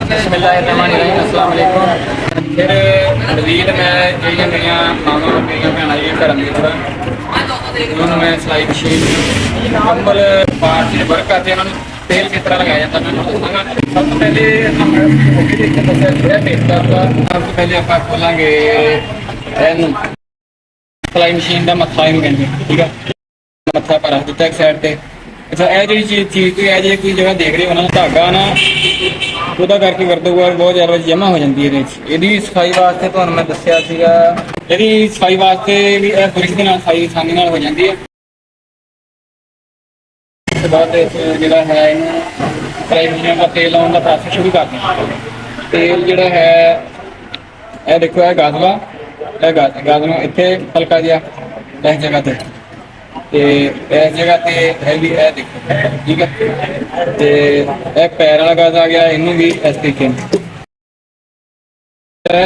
बिस्मिल्लाहिर्रहमानिर्रहीम, अस्सलाम वालेकुम। फिर नवीद मैं ਜਿਹੜੀਆਂ ਮੇਰੀਆਂ ਮਾਵਾਂ ਮੇਰੀਆਂ ਭੈਣਾਂ ਜੀ ਘਰਾਂ ਦੇ ਅੰਦਰ ਉਹਨਾਂ ਨੂੰ ਮੈਂ ਸਿਲਾਈ ਮਸ਼ੀਨ ਕੰਬਲ ਪਾਰਟ ਦੇ ਵਰਕ ਕਰਦੇ ਉਹਨਾਂ ਨੂੰ ਤੇਲ ਕਿਸ ਤਰ੍ਹਾਂ ਲਗਾਇਆ ਜਾਂਦਾ ਮੈਂ ਤੁਹਾਨੂੰ ਦੱਸਾਂਗਾ। ਸਭ ਤੋਂ ਪਹਿਲੇ ਉਹ ਵੀ ਦੇਖੋ ਦੱਸਿਆ ਜਿਹੜਾ ਪੇਪਰ ਦਾ ਸਭ ਤੋਂ ਪਹਿਲੇ ਆਪਾਂ ਖੋਲਾਂਗੇ ਇਹਨੂੰ ਸਿਲਾਈ ਮਸ਼ੀਨ ਦਾ ਮੱਥਾ ਇਹਨੂੰ ਕਹਿੰਦੇ ਠੀਕ ਆ। ਮੱਥਾ ਪਰ ਰੱਖ ਦਿੱਤਾ ਇੱਕ ਸਾਈਡ ਤੇ। ਅੱਛਾ ਇਹ ਜਿਹੜੀ ਚੀਜ਼ ਕੋਈ ਹੈ ਜੇ ਕੋਈ ਜਗ੍ਹਾ ਦੇਖ ਰਹੇ ਹੋ ਨਾ ਧਾਗਾ ਨਾ ਉਹਦਾ ਕਰਕੇ ਵਰਤੋਂ ਬਹੁਤ ਜ਼ਿਆਦਾ ਜਮ੍ਹਾਂ ਹੋ ਜਾਂਦੀ ਹੈ ਇਹਦੀ ਸਫਾਈ ਵਾਸਤੇ ਤੁਹਾਨੂੰ ਮੈਂ ਦੱਸਿਆ ਸੀਗਾ ਇਹਦੀ ਸਫਾਈ ਵਾਸਤੇ ਵੀ ਇਹ ਬੁਰਸ਼ ਦੇ ਨਾਲ ਸਫਾਈ ਆਸਾਨੀ ਨਾਲ ਹੋ ਜਾਂਦੀ ਹੈ। ਉਸ ਤੋਂ ਬਾਅਦ ਜਿਹੜਾ ਹੈ ਇਹਨੂੰ ਫਰਾਈ ਮਸ਼ੀਨ ਦਾ ਤੇਲ ਲਾਉਣ ਦਾ ਪ੍ਰੋਸੈਸ ਸ਼ੁਰੂ ਕਰਦੇ ਹਾਂ। ਤੇਲ ਜਿਹੜਾ ਹੈ ਇਹ ਦੇਖੋ ਇਹ ਗਾਜ਼ਲਾ ਇਹ ਗਾਜ਼ ਨੂੰ ਇੱਥੇ ਹਲਕਾ ਜਿਹਾ ਇਸ ਜਗ੍ਹਾ ਤੇ ਇਸ ਜਗ੍ਹਾ ਤੇ ਹੈ ਵੀ ਇਹ ਦੇਖੋ ਠੀਕ ਹੈ। ਤੇ ਇਹ ਪੈਰ ਵਾਲਾ ਗਾਜ਼ ਆ ਗਿਆ ਇਹਨੂੰ ਵੀ ਇਸ ਤਰੀਕੇ ਨਾਲ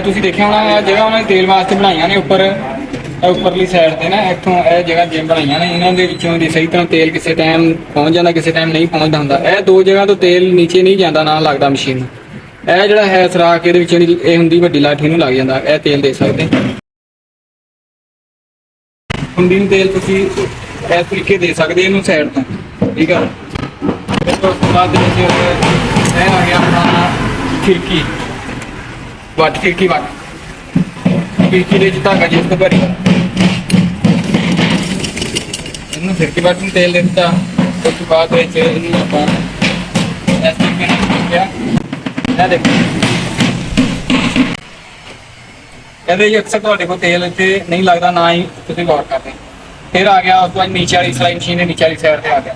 ਤੁਸੀਂ ਦੇਖਿਆ ਹੋਣਾ ਜਗ੍ਹਾ ਉਹਨਾਂ ਨੇ ਤੇਲ ਵਾਸਤੇ ਬਣਾਈਆਂ ਨੇ ਉੱਪਰਲੀ ਸਾਈਡ ਤੇ ਨਾ ਇੱਥੋਂ ਇਹ ਜਗ੍ਹਾ ਜਿਵੇਂ ਬਣਾਈਆਂ ਨੇ ਇਹਨਾਂ ਦੇ ਵਿੱਚੋਂ ਦੀ ਸਹੀ ਤਰ੍ਹਾਂ ਤੇਲ ਕਿਸੇ ਟਾਈਮ ਪਹੁੰਚ ਜਾਂਦਾ ਕਿਸੇ ਟਾਈਮ ਨਹੀਂ ਪਹੁੰਚਦਾ ਹੁੰਦਾ। ਇਹ ਦੋ ਜਗ੍ਹਾ ਤੋਂ ਤੇਲ ਨੀਚੇ ਨਹੀਂ ਜਾਂਦਾ ਨਾ ਲੱਗਦਾ ਮਸ਼ੀਨ ਨੂੰ। ਇਹ ਜਿਹੜਾ ਹੈ ਸਰਾਖ ਇਹਦੇ ਵਿੱਚੋਂ ਇਹ ਹੁੰਦੀ ਵੱਡੀ ਲਾਠੀ ਨੂੰ ਲੱਗ ਜਾਂਦਾ ਇਹ ਤੇਲ ਦੇ ਸਕਦੇ ਹੁੰਦੀ ਨੂੰ ਤੇਲ ਤੁਸੀਂ ਇਸ ਤਰੀਕੇ ਦੇ ਸਕਦੇ ਇਹਨੂੰ ਸਾਈਡ ਤੋਂ ਠੀਕ ਆ। ਉਸ ਤੋਂ ਬਾਅਦ ਇਹ ਆ ਗਿਆ ਆਪਣਾ ਖਿੜਕੀ ਖਿੜਕੀ ਦੇ ਵਿੱਚ ਧਾਗਾ ਜਿਸ ਤੋਂ ਭਰੀ ਇਹਨੂੰ ਖਿੜਕੀ ਵੱਟ ਨੂੰ ਤੇਲ ਦੇ ਦਿੱਤਾ। ਉਸ ਤੋਂ ਬਾਅਦ ਵਿੱਚ ਇਹਨੂੰ ਆਪਾਂ ਇਸ ਤਰੀਕੇ ਨਾਲ ਰੱਖਿਆ। ਇਹ ਦੇਖੋ ਇਹਦੇ ਵਿੱਚ ਅਕਸਰ ਤੁਹਾਡੇ ਕੋਲ ਤੇਲ ਇੱਥੇ ਨਹੀਂ ਲੱਗਦਾ ਨਾ ਹੀ ਤੁਸੀਂ ਗੌਰ ਕਰਦੇ। फिर आ गया उसके बाद नीचे वाली सिलाई मशीन है नीचे वाली साइड पे आ गया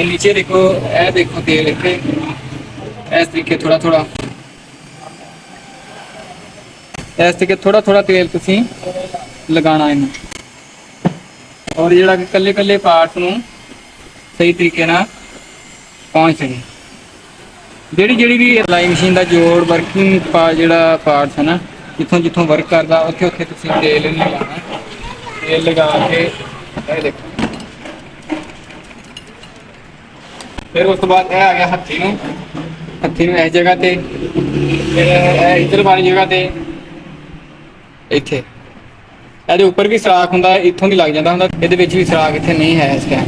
नीचे देखो ये देखो तेल इतने इस तरीके थोड़ा थोड़ा इस तरीके थोड़ा थोड़ा तेल तुसी लगाना है और जिहड़ा कल्ले कल्ले पार्ट नूं सही तरीके नाल पहुंच सके। जिहड़ी भी सिलाई मशीन का जोड़ वर्किंग जिहड़ा पार्ट है ना जिथों जिथों वर्क करदा उत्थे उत्थे तुसी तेल लगाना तेल लगा के देखो। फिर उस तो बाद यह आ गया हत्थी नूं इस जगह ते फिर इधर वाली जगह ते इत्थे ਇਹਦੇ ਉੱਪਰ ਵੀ ਸਰਾਖ ਹੁੰਦਾ ਇੱਥੋਂ ਦੀ ਲੱਗ ਜਾਂਦਾ ਹੁੰਦਾ ਇਹਦੇ ਵਿੱਚ ਵੀ ਸਰਾਖ ਇੱਥੇ ਨਹੀਂ ਹੈ ਇਸ ਟਾਈਮ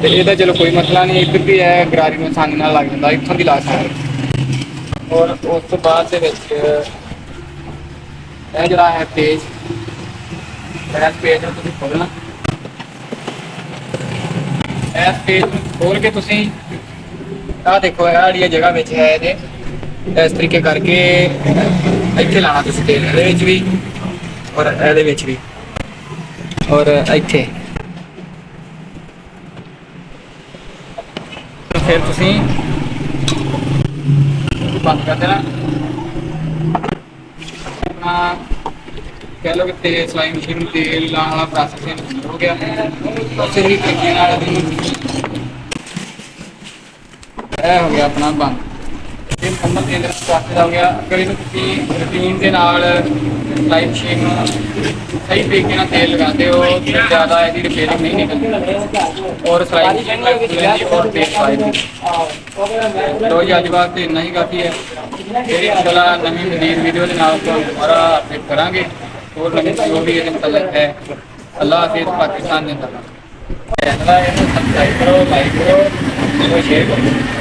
ਤੇ ਇਹਦਾ ਚਲੋ ਕੋਈ ਮਸਲਾ ਨਹੀਂ ਇੱਧਰ ਵੀ ਹੈ ਗਰਾਰੀ ਨੂੰ ਆਸਾਨੀ ਨਾਲ ਲੱਗ ਜਾਂਦਾ ਇੱਥੋਂ ਦੀ ਲਾ ਸਕਦੇ। ਔਰ ਉਸ ਤੋਂ ਬਾਅਦ ਦੇ ਵਿੱਚ ਇਹ ਜਿਹੜਾ ਹੈ ਪੇਜ इस पेज में तुम खोलना इस पेज खोल के तुम आ देखो ये जगह में है ये इस तरीके करके इतने लाना तुम तेल भी और ये भी और इतने तो फिर तुम बंद कर देना अपना कह लो कि तेल सिलाई मशीन में तेल लाने वाला प्रोसेस हो गया। उसे ही तरीके हो गया अपना बंद ये मुकम्मल तेल प्रोसेस हो गया। अगर इन्हें रूटीन के नाल सिलाई मशीन सही तरीके तेल लगाते हो तो ज़्यादा इसकी रिपेयरिंग नहीं निकलती और सिलाई मशीन में और तेल सिलाई तो जी अज वास्ते इन्ना ही काफ़ी है। फिर इंशाल्लाह नवी मजीद वीडियो के नाल दोबारा अपडेट करांगे और नवी जो भी ये मतलब है। अल्लाह हाफिज़। पाकिस्तान जिंदाबाद। सब्सक्राइब करो लाइक करो और शेयर करो।